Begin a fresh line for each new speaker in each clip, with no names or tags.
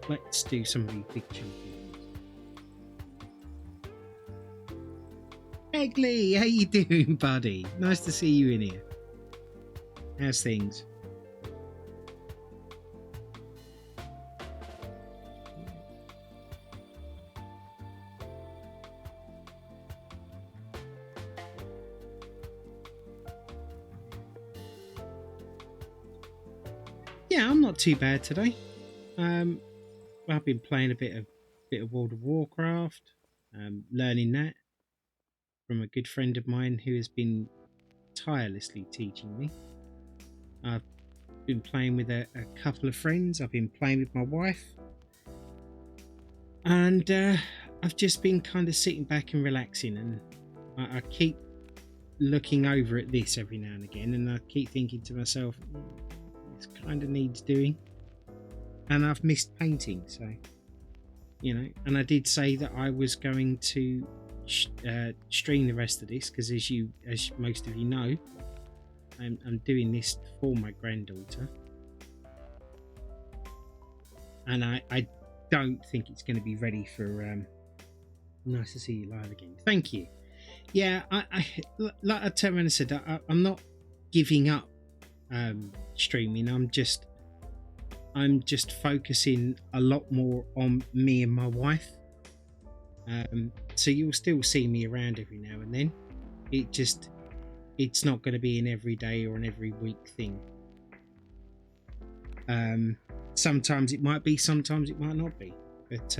let's do some of these big champions. Egley, how you doing, buddy? Nice to see you in here. How's things? Yeah, I'm not too bad today. I've been playing a bit of World of Warcraft, learning that from a good friend of mine who has been tirelessly teaching me. I've been playing with a couple of friends. I've been playing with my wife, and I've just been kind of sitting back and relaxing. And I keep looking over at this every now and again, and I keep thinking to myself, this kind of needs doing. And I've missed painting, so and I did say that I was going to stream the rest of this, because as most of you know, I'm doing this for my granddaughter, and I don't think it's going to be ready for nice to see you live again. Thank you. Yeah, I like I turned around and said, I'm not giving up streaming. I'm just focusing a lot more on me and my wife. So you'll still see me around every now and then. It's not going to be an everyday or an every week thing. Sometimes it might be, sometimes it might not be. But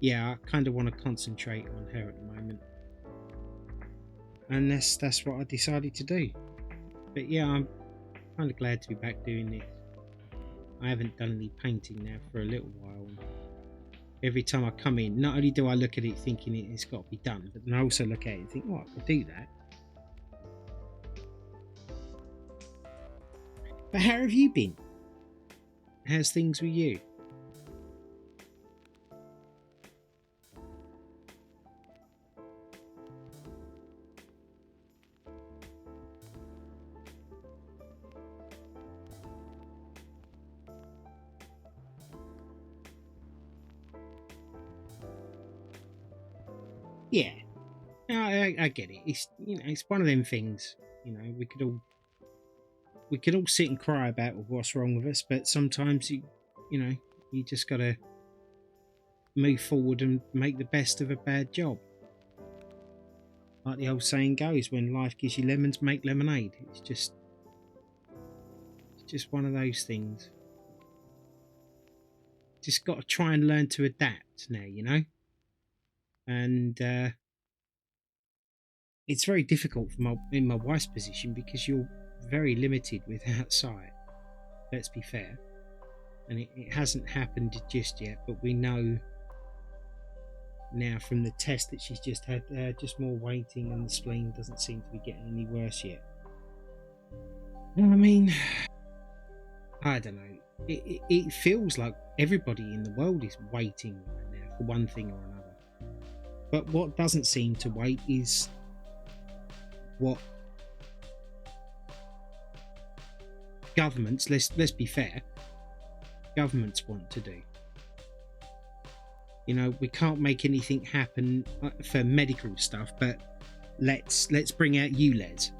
yeah, I kind of want to concentrate on her at the moment. And that's what I decided to do. But yeah, I'm kind of glad to be back doing this. I haven't done any painting now for a little while. Every time I come in, not only do I look at it thinking it's got to be done, but then I also look at it and think, I could do that. But how have you been? How's things with you? Yeah, I get it. It's it's one of them things. We could all sit and cry about what's wrong with us, but sometimes you just gotta move forward and make the best of a bad job. Like the old saying goes, when life gives you lemons, make lemonade. It's just one of those things. Just got to try and learn to adapt now, and it's very difficult in my wife's position, because you're very limited with outside. Let's be fair, and it hasn't happened just yet, but we know now from the test that she's just had just more waiting, and the spleen doesn't seem to be getting any worse yet. I mean, I don't know. It feels like everybody in the world is waiting right now for one thing or another. But what doesn't seem to wait is what governments, let's be fair, governments want to do. We can't make anything happen for medical stuff, but let's bring out ULEZ.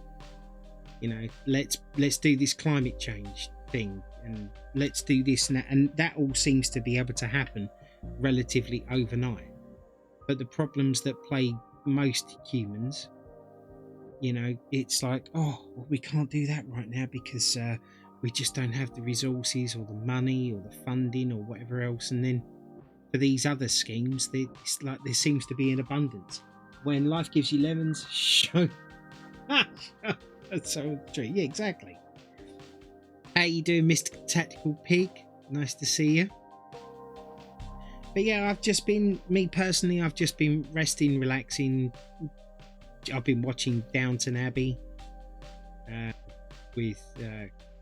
Let's do this climate change thing, and let's do this and that, and that all seems to be able to happen relatively overnight. But the problems that plague most humans, it's like, we can't do that right now because we just don't have the resources or the money or the funding or whatever else. And then for these other schemes, it's like there seems to be an abundance. When life gives you lemons, show. That's so true. Yeah, exactly. How you doing, Mr. Tactical Pig? Nice to see you. But yeah, I've just been resting, relaxing. I've been watching Downton Abbey with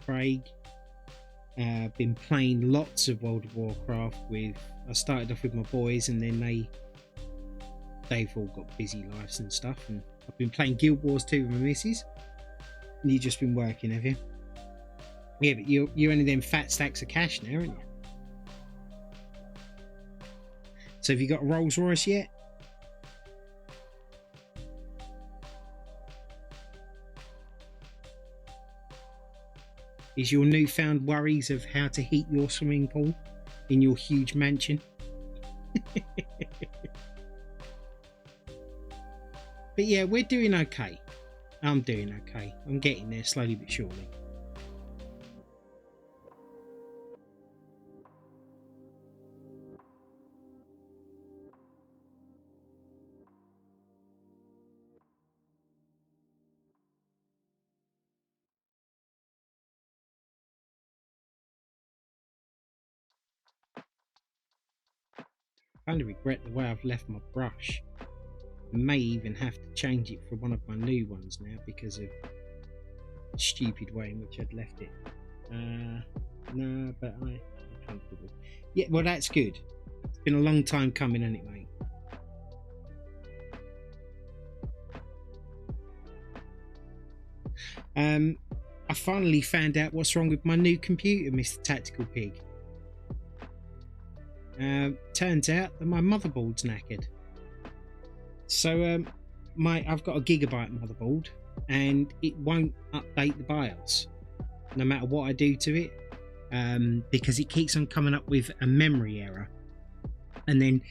Craig. I've been playing lots of World of Warcraft I started off with my boys, and then they've all got busy lives and stuff, and I've been playing Guild Wars 2 with my missus. And you've just been working, have you? Yeah, but you're only them fat stacks of cash now, aren't you? So have you got a Rolls Royce yet? Is your newfound worries of how to heat your swimming pool in your huge mansion? But yeah, we're doing okay. I'm doing okay. I'm getting there slowly but surely. I kind of regret the way I've left my brush. I may even have to change it for one of my new ones now because of the stupid way in which I'd left it. No, but I'm comfortable. Yeah, well, that's good. It's been a long time coming, hasn't it, mate? I finally found out what's wrong with my new computer, Mr. Tactical Pig. Turns out that my motherboard's knackered. So I've got a gigabyte motherboard and it won't update the BIOS no matter what I do to it, because it keeps on coming up with a memory error. And then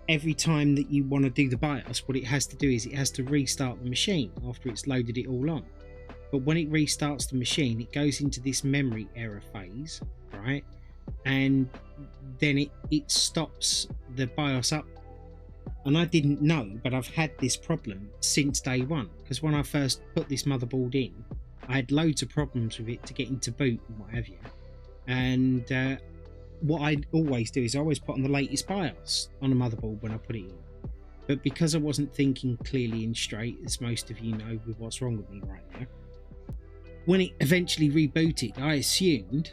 every time that you want to do the BIOS, what it has to do is it has to restart the machine after it's loaded it all on. But when it restarts the machine, it goes into this memory error phase, right? And then it stops the BIOS up. And I didn't know, but I've had this problem since day one, because when I first put this motherboard in, I had loads of problems with it to get into boot and what have you. And what I always do is I always put on the latest BIOS on a motherboard when I put it in. But because I wasn't thinking clearly and straight, as most of you know with what's wrong with me right now, when it eventually rebooted, I assumed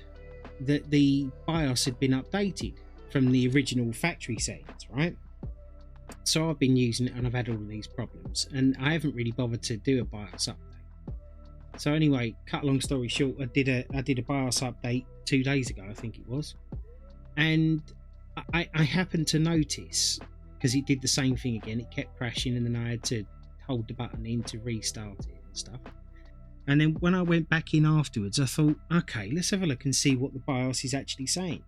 that the BIOS had been updated from the original factory settings, right? So I've been using it and I've had all of these problems, and I haven't really bothered to do a BIOS update. So anyway, cut a long story short, I did a BIOS update 2 days ago, I think it was, and I happened to notice, because it did the same thing again, it kept crashing, and then I had to hold the button in to restart it and stuff. And then when I went back in afterwards, I thought, okay, let's have a look and see what the BIOS is actually saying.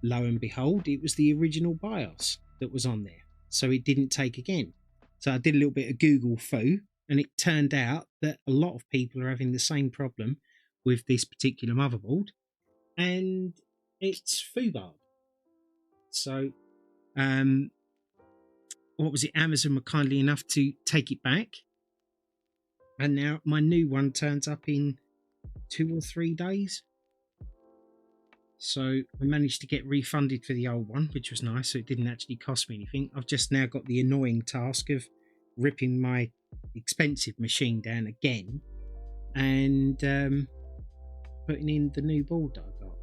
Lo and behold, it was the original BIOS that was on there. So it didn't take again. So I did a little bit of Google foo, and it turned out that a lot of people are having the same problem with this particular motherboard, and it's foobarred. So, what was it? Amazon were kindly enough to take it back. And now my new one turns up in 2 or 3 days. So I managed to get refunded for the old one, which was nice. So it didn't actually cost me anything. I've just now got the annoying task of ripping my expensive machine down again and putting in the new board that I got.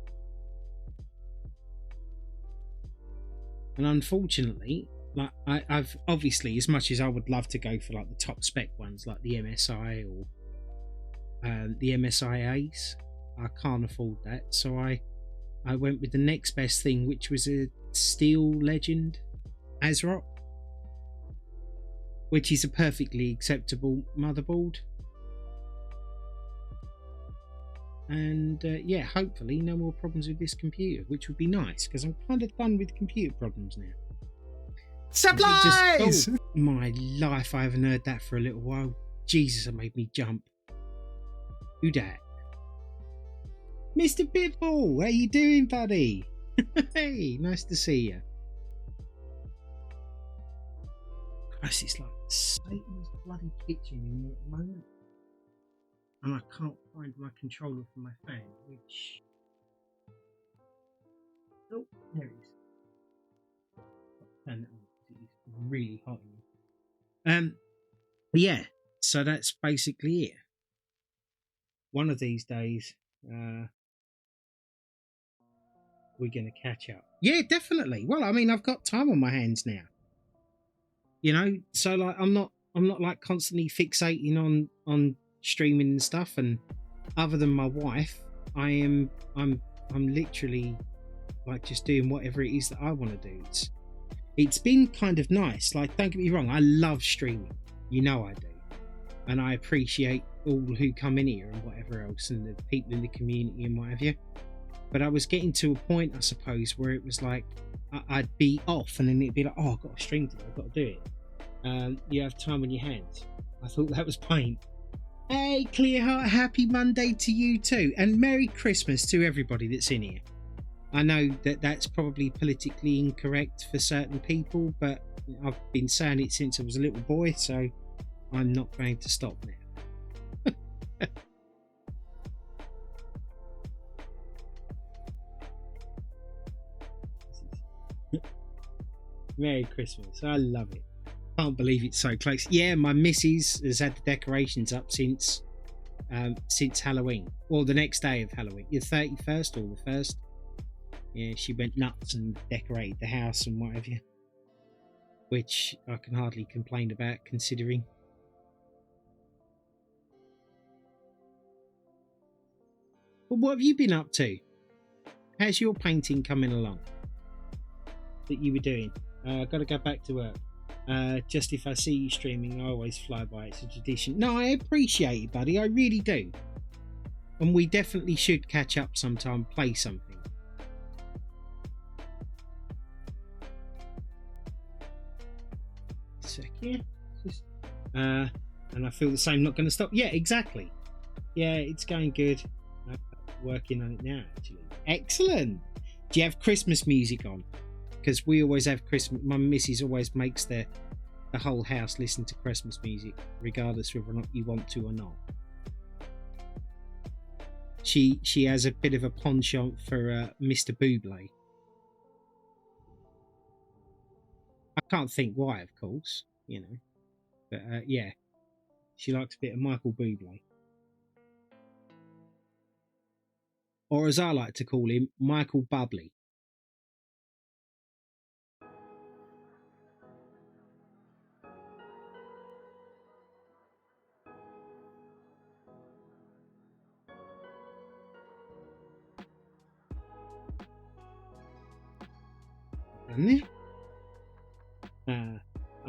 And unfortunately, like I've obviously, as much as I would love to go for like the top spec ones like the MSI or the MSI Ace, I can't afford that. So I went with the next best thing, which was a Steel Legend ASRock, which is a perfectly acceptable motherboard. And yeah, hopefully no more problems with this computer, which would be nice, because I'm kind of done with computer problems now.
Supplies!
My life, I haven't heard that for a little while. Jesus, it made me jump. Who dat? Mr. Pitbull, how you doing, buddy? Hey, nice to see you. Christ, it's like Satan's bloody kitchen in here at the moment. And I can't find my controller for my fan, which... Oh, there it is. Turn it on. It's really hot in here. Yeah, so that's basically it. One of these days, we're going to catch up. Yeah, definitely. Well, I mean, I've got time on my hands now. You know, so like I'm not like constantly fixating on streaming and stuff. And other than my wife, I'm literally like just doing whatever it is that I want to do. it's been kind of nice. Like, don't get me wrong, I love streaming. You know I do. And I appreciate all who come in here and whatever else, and the people in the community and what have you. But I was getting to a point, I suppose, where it was like I'd be off and then it'd be like, oh, I've got to stream today, I've got to do it. You have time on your hands. I thought that was pain. Hey, Clearheart, happy Monday to you too. And Merry Christmas to everybody that's in here. I know that that's probably politically incorrect for certain people, but I've been saying it since I was a little boy, so I'm not going to stop now. Merry Christmas. I love it. Can't believe it's so close. Yeah, my missus has had the decorations up since Halloween, or the next day of Halloween, the 31st or the 1st. Yeah, she went nuts and decorated the house and what have you, which I can hardly complain about considering. But what have you been up to? How's your painting coming along that you were doing? I've got to go back to work. Just if I see you streaming, I always fly by. It's a tradition. No, I appreciate it, buddy. I really do. And we definitely should catch up sometime, play something. Second. And I feel the same, not going to stop. Yeah, exactly. Yeah, it's going good. Working on it now, actually. Excellent. Do you have Christmas music on? Because we always have Christmas. My missus always makes the whole house listen to Christmas music, regardless whether or not you want to or not. She has a bit of a penchant for Mr. Bublé. I can't think why, of course, you know, but yeah, she likes a bit of Michael Bublé, or as I like to call him, Michael Bublé.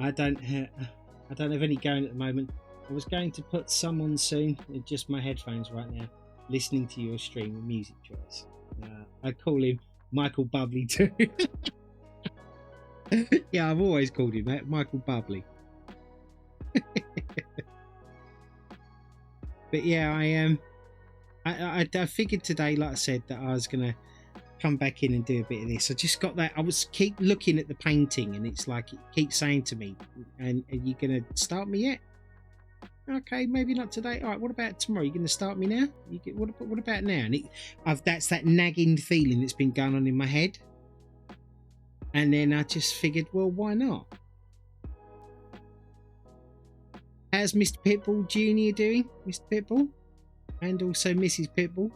I don't have any going at the moment. I was going to put someone soon, just my headphones right now, listening to your stream of music choice. I call him Michael Bublé too. Yeah, I've always called him that, Michael Bublé. But yeah, I figured today, like I said, that I was gonna come back in and do a bit of this. I just got that. I was keep looking at the painting, and it's like it keeps saying to me, "And are you gonna start me yet?" Okay, maybe not today. All right, what about tomorrow? You gonna start me now? What about now? And that's that nagging feeling that's been going on in my head. And then I just figured, well, why not? How's Mr. Pitbull Jr. doing, Mr. Pitbull? And also Mrs. Pitbull?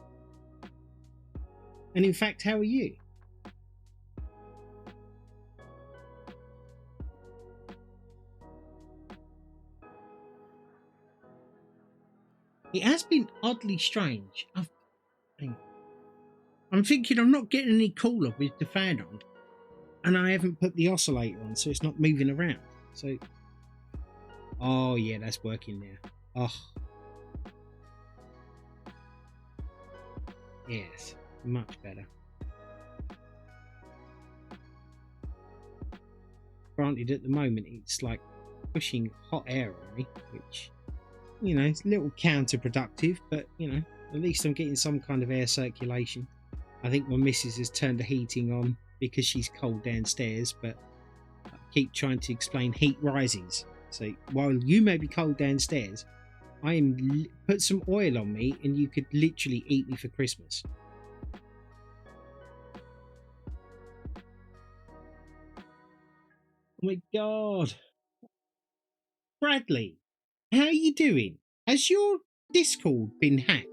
And in fact, how are you? It has been oddly strange. I'm thinking I'm not getting any cooler with the fan on, and I haven't put the oscillator on, so it's not moving around. So, oh yeah, that's working now. Oh, yes, much better. Granted, at the moment it's like pushing hot air on me, which, you know, it's a little counterproductive, but you know, at least I'm getting some kind of air circulation. I think my missus has turned the heating on because she's cold downstairs, but I keep trying to explain heat rises. So while you may be cold downstairs, I am put some oil on me and you could literally eat me for Christmas. Oh my God. Bradley, how are you doing? Has your Discord been hacked?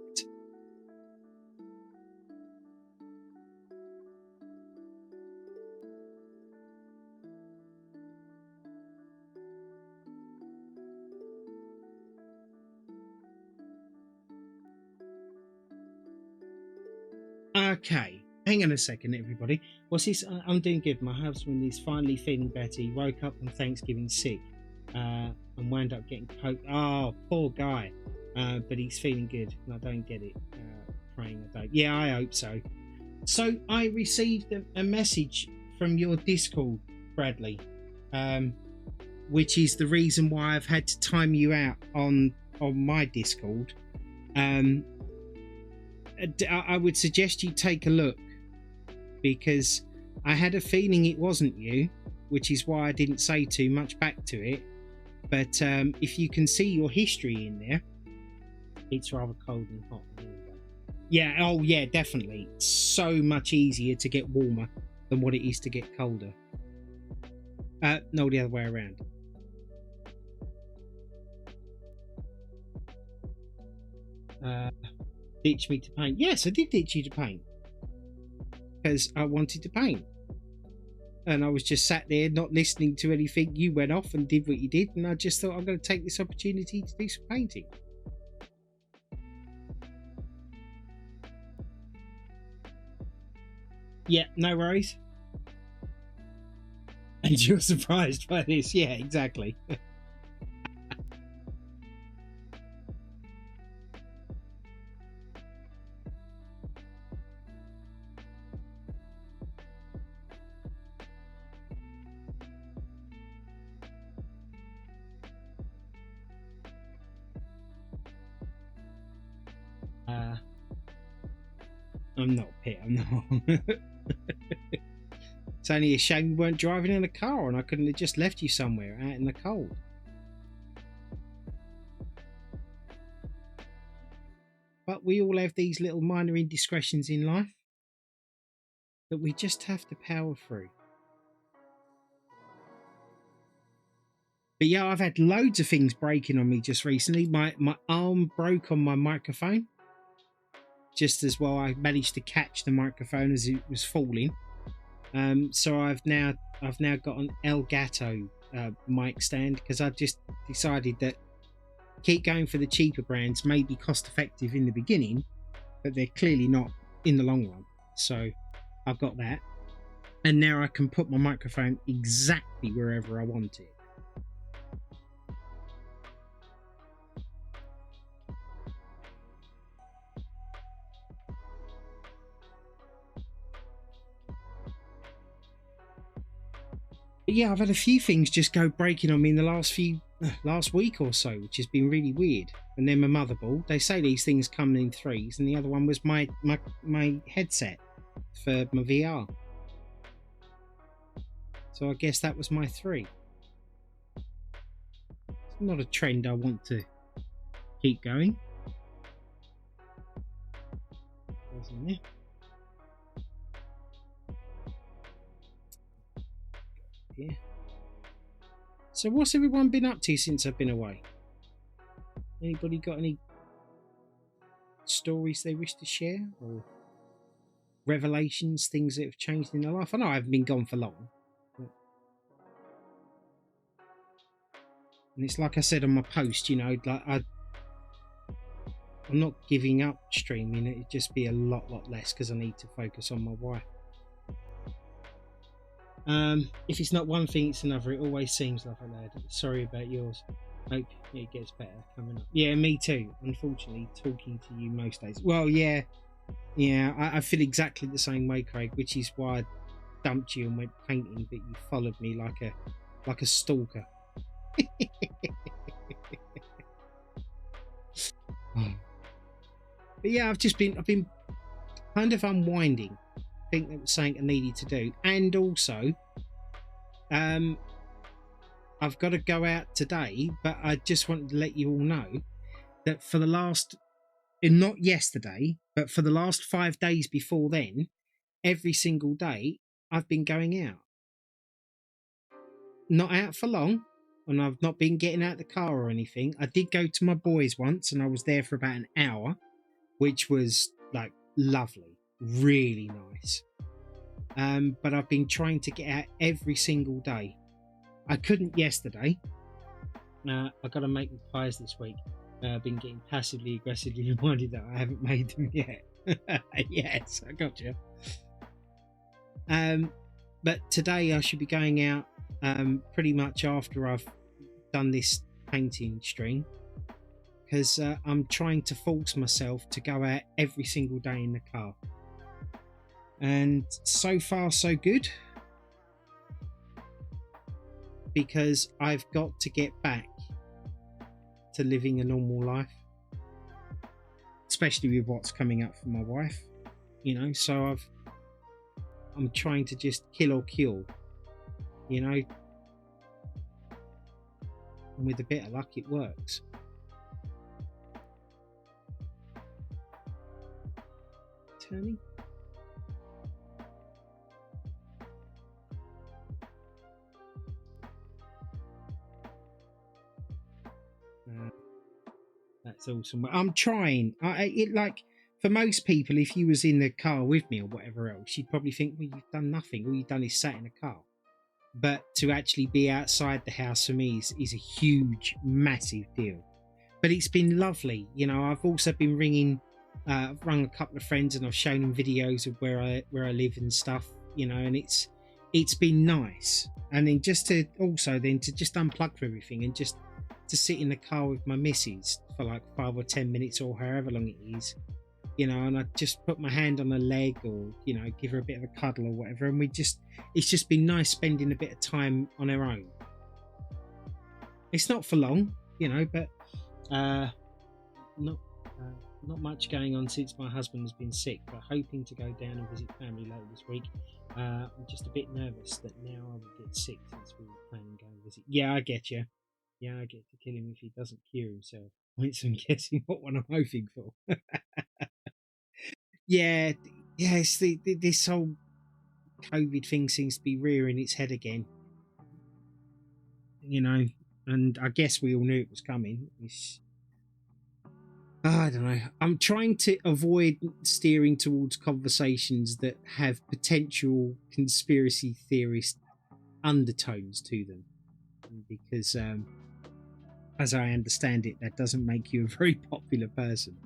Okay. hang on a second, everybody. What's this? I'm doing good. My husband is finally feeling better. He woke up on Thanksgiving sick and wound up getting poked. Oh, poor guy. But he's feeling good, and I don't get it. Praying I don't. Yeah, I hope so. So I received a message from your Discord, Bradley, which is the reason why I've had to time you out on my Discord. I would suggest you take a look, because I had a feeling it wasn't you, which is why I didn't say too much back to it. But if you can see your history in there, it's rather cold and hot. Yeah, oh yeah, definitely. It's so much easier to get warmer than what it is to get colder. No, the other way around. Ditch me to paint. Yes, I did ditch you to paint, because I wanted to paint. And I was just sat there not listening to anything. You went off and did what you did, and I just thought I'm going to take this opportunity to do some painting. Yeah, no worries. And you're surprised by this. Yeah, exactly. I'm not, Pit. I'm not. It's only a shame you weren't driving in a car and I couldn't have just left you somewhere out in the cold. But we all have these little minor indiscretions in life that we just have to power through. But yeah, I've had loads of things breaking on me just recently. My arm broke on my microphone. Just as well, I managed to catch the microphone as it was falling. So I've now got an Elgato mic stand, because I've just decided that keep going for the cheaper brands may be cost effective in the beginning, but they're clearly not in the long run. So I've got that, and now I can put my microphone exactly wherever I want it. But yeah, I've had a few things just go breaking on me in the last week or so, which has been really weird. And then my motherboard. They say these things come in threes, and the other one was my headset for my VR. So I guess that was my 3. It's not a trend I want to keep going. Wasn't there? Yeah. So what's everyone been up to since I've been away? Anybody got any stories they wish to share, or revelations, things that have changed in their life? I know I haven't been gone for long, but... and it's like I said on my post, you know, like I'm not giving up streaming. It'd just be a lot less, because I need to focus on my wife. If it's not one thing, it's another. It always seems like a lad. Sorry about yours. Hope it gets better coming up. Yeah, me too. Unfortunately, talking to you most days. Well, yeah. I feel exactly the same way, Craig. Which is why I dumped you and went painting, but you followed me like a stalker. But yeah, I've been kind of unwinding. I think that was something I needed to do, and also I've got to go out today, but I just wanted to let you all know that for the last, not yesterday, but for the last 5 days before then, every single day I've been going out. Not out for long, and I've not been getting out the car or anything. I did go to my boys once, and I was there for about an hour, which was like lovely, really nice. But I've been trying to get out every single day. I couldn't yesterday. I got to make the pies this week. I've been getting passively aggressively reminded that I haven't made them yet. Yes, I got you. But today I should be going out pretty much after I've done this painting string, because I'm trying to force myself to go out every single day in the car. And so far so good, because I've got to get back to living a normal life, especially with what's coming up for my wife, you know. So I'm trying to just kill or cure, you know, and with a bit of luck it works. Turning. That's awesome. I'm trying. It like, for most people, if you was in the car with me or whatever else, you'd probably think, well, you've done nothing. All you've done is sat in a car. But to actually be outside the house for me is a huge, massive deal. But it's been lovely. You know, I've also been I've rung a couple of friends and I've shown them videos of where I live and stuff. You know, and it's been nice. And then just to just unplug from everything and just to sit in the car with my missus for like 5 or 10 minutes or however long it is, you know, and I just put my hand on her leg, or, you know, give her a bit of a cuddle or whatever, and it's just been nice spending a bit of time on her own. It's not for long, you know, but not much going on since my husband has been sick, but hoping to go down and visit family later this week. I'm just a bit nervous that now I will get sick, since we were planning to go and visit. Yeah, I get you. Yeah, I get to kill him if he doesn't cure himself. So I'm guessing what one I'm hoping for. Yeah, it's this whole COVID thing seems to be rearing its head again. You know, and I guess we all knew it was coming. I don't know. I'm trying to avoid steering towards conversations that have potential conspiracy theorist undertones to them, because as I understand it, that doesn't make you a very popular person.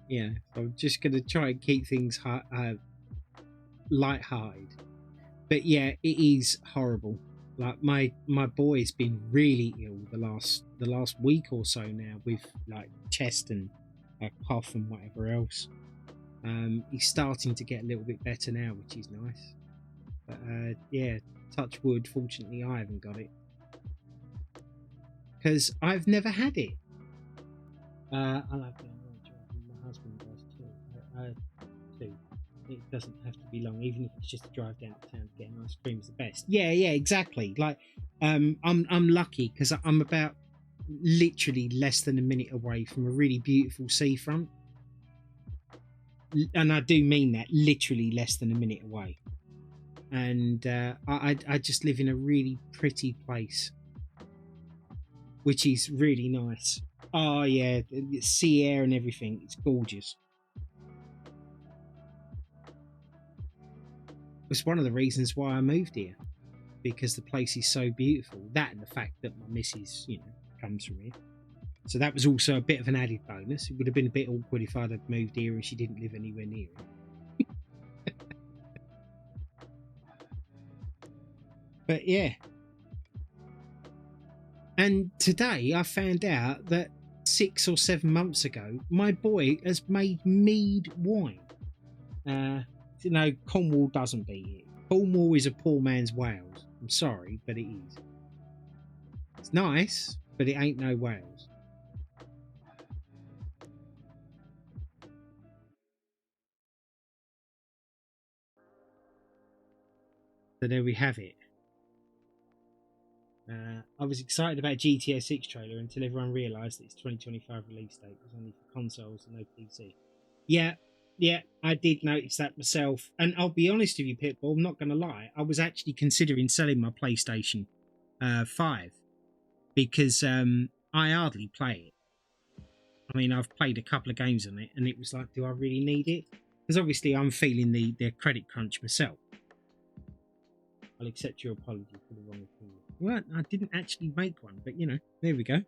Yeah, so I'm just going to try and keep things light-hearted. But yeah, it is horrible. Like my boy's been really ill the last week or so now, with like chest and a cough and whatever else. He's starting to get a little bit better now, which is nice. But yeah, touch wood. Fortunately, I haven't got it, because I've never had it. I'll have to. My husband does too. It doesn't have to be long, even if it's just a drive down to town to get an ice cream is the best. Yeah, exactly. Like, I'm lucky because I'm about literally less than a minute away from a really beautiful seafront, and I do mean that, literally less than a minute away. And I just live in a really pretty place, which is really nice. Oh yeah, sea air and everything. It's gorgeous. It's one of the reasons why I moved here, because the place is so beautiful. That and the fact that my missus, you know, comes from here. So that was also a bit of an added bonus. It would have been a bit awkward if I'd have moved here and she didn't live anywhere near it. But yeah. And today I found out that 6 or 7 months ago, my boy has made mead wine. You know, Cornwall doesn't beat it. Cornwall is a poor man's Wales. I'm sorry, but it is. It's nice, but it ain't no Wales. So there we have it. I was excited about GTA 6 trailer until everyone realised that its 2025 release date was only for consoles and no PC. Yeah, I did notice that myself. And I'll be honest with you, Pitbull, I'm not going to lie. I was actually considering selling my PlayStation 5, because I hardly play it. I mean, I've played a couple of games on it, and it was like, do I really need it? Because obviously I'm feeling the credit crunch myself. I'll accept your apology for the wrong opinion. Well, I didn't actually make one, but you know, there we go.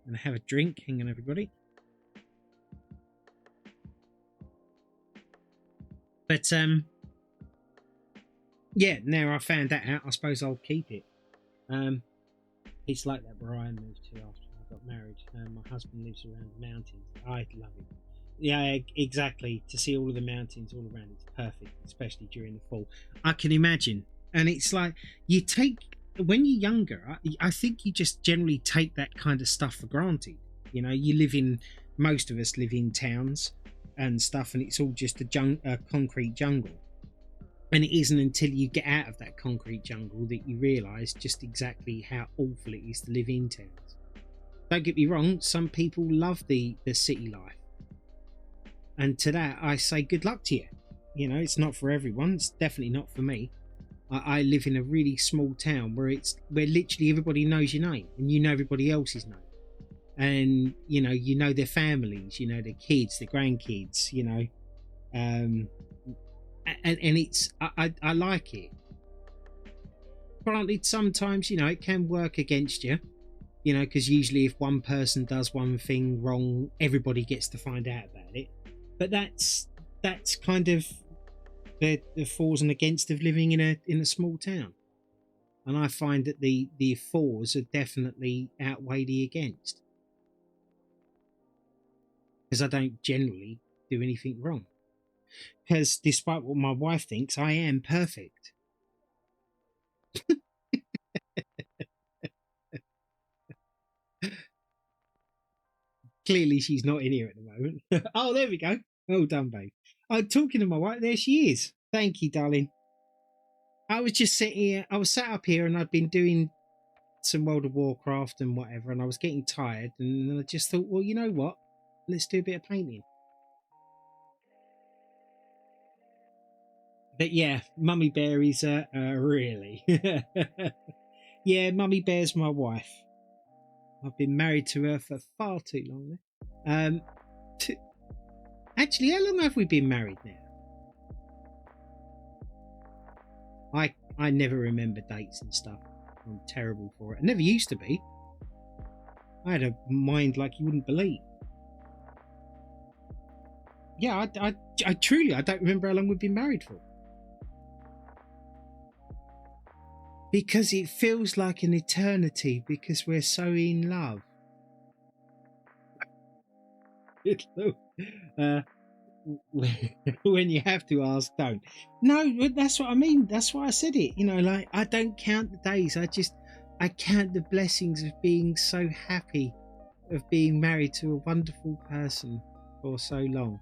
And I have a drink. Hang on, everybody. But yeah, now I found that out, I suppose I'll keep it. Um, it's like that where I moved to after I got married. My husband lives around the mountains. I love it. Yeah, exactly. To see all of the mountains all around, it's perfect, especially during the fall. I can imagine. And it's like you take, when you're younger, I think you just generally take that kind of stuff for granted. You know, you live in, most of us live in towns and stuff, and it's all just a concrete jungle. And it isn't until you get out of that concrete jungle that you realise just exactly how awful it is to live in towns. Don't get me wrong, some people love the city life. And to that, I say good luck to you. You know, it's not for everyone. It's definitely not for me. I live in a really small town where literally everybody knows your name and you know everybody else's name. And, you know their families, you know, their kids, their grandkids, you know. And it's, I like it. Granted, sometimes, you know, it can work against you, you know, because usually if one person does one thing wrong, everybody gets to find out about it. But that's kind of the fors and against of living in a small town. And I find that the fors are definitely outweigh the against, because I don't generally do anything wrong. Because despite what my wife thinks, I am perfect. Clearly, she's not in here at the moment. Oh, there we go. Well done, babe. I'm talking to my wife. There she is. Thank you, darling. I was just sitting here. I was sat up here and I'd been doing some World of Warcraft and whatever, and I was getting tired. And I just thought, well, you know what? Let's do a bit of painting. But yeah, Mummy Bear is really. Yeah, Mummy Bear's my wife. I've been married to her for far too long now. Actually, how long have we been married now? I never remember dates and stuff. I'm terrible for it. I never used to be. I had a mind like you wouldn't believe. Yeah, I truly, I don't remember how long we've been married for. Because it feels like an eternity because we're so in love. uh, when you have to ask, don't. No, that's what I mean. That's why I said it. You know, like, I don't count the days. I count the blessings of being so happy, of being married to a wonderful person for so long.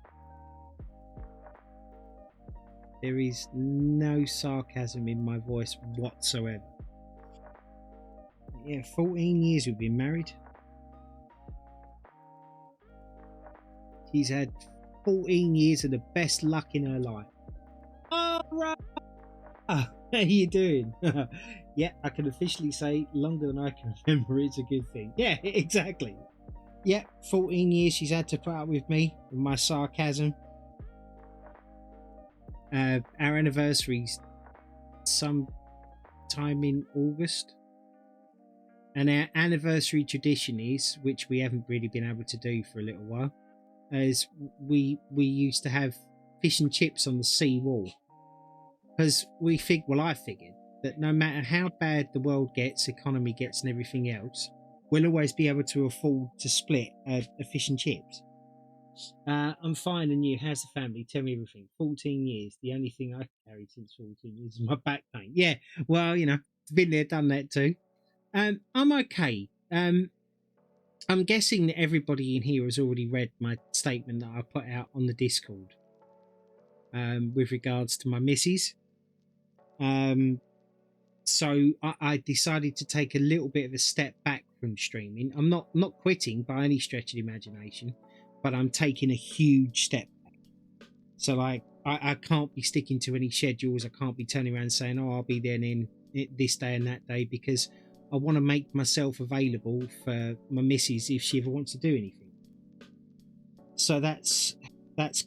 There is no sarcasm in my voice whatsoever. Yeah, 14 years we've been married. She's had 14 years of the best luck in her life. All right. How you doing? Yeah, I can officially say longer than I can remember it's a good thing. Yeah, exactly. Yeah, 14 years she's had to put up with me and my sarcasm. Our anniversary's sometime in August. And our anniversary tradition is, which we haven't really been able to do for a little while, is we used to have fish and chips on the sea wall. Because I figured that no matter how bad the world gets, economy gets and everything else, we'll always be able to afford to split a fish and chips. I'm fine, and you? How's the family? Tell me everything. 14 years. The only thing I've carried since 14 years is my back pain. Yeah, well, you know, been there, done that too. I'm okay. I'm guessing that everybody in here has already read my statement that I put out on the Discord with regards to my missus. So I decided to take a little bit of a step back from streaming. I'm not quitting by any stretch of the imagination, but I'm taking a huge step back. So like I can't be sticking to any schedules. I can't be turning around saying, oh, I'll be there in this day and that day, because I want to make myself available for my missus if she ever wants to do anything. So that's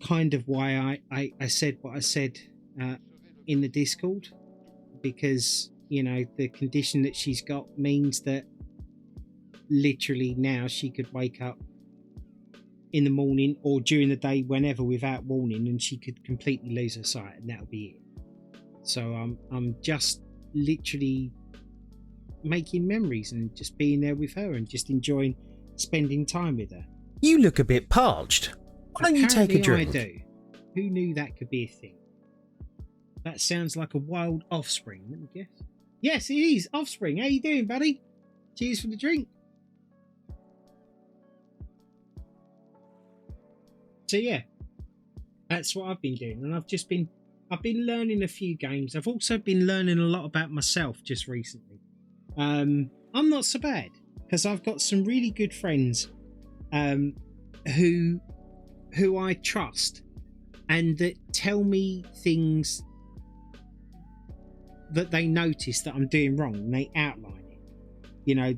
kind of why I said what I said in the Discord, because, you know, the condition that she's got means that literally now she could wake up in the morning or during the day, whenever, without warning, and she could completely lose her sight, and that'll be it. So I'm just literally making memories and just being there with her and just enjoying spending time with her.
You look a bit parched. Why don't you take a drink?
I do. Who knew that could be a thing? That sounds like a wild offspring, let me guess. Yes, it is. Offspring. How you doing, buddy? Cheers for the drink. So yeah, that's what I've been doing, and I've been learning a few games. I've also been learning a lot about myself just recently. I'm not so bad because I've got some really good friends who I trust and that tell me things that they notice that I'm doing wrong, and they outline it. You know,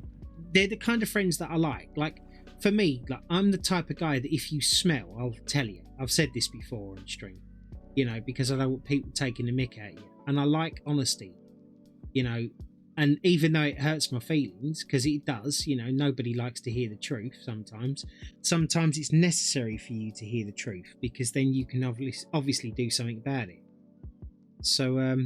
they're the kind of friends that I like. Like, for me, like, I'm the type of guy that if you smell, I'll tell you. I've said this before on stream, you know, because I don't want people taking the mick out of you. And I like honesty, you know, and even though it hurts my feelings, because it does, you know, nobody likes to hear the truth sometimes. Sometimes it's necessary for you to hear the truth, because then you can obviously do something about it. So,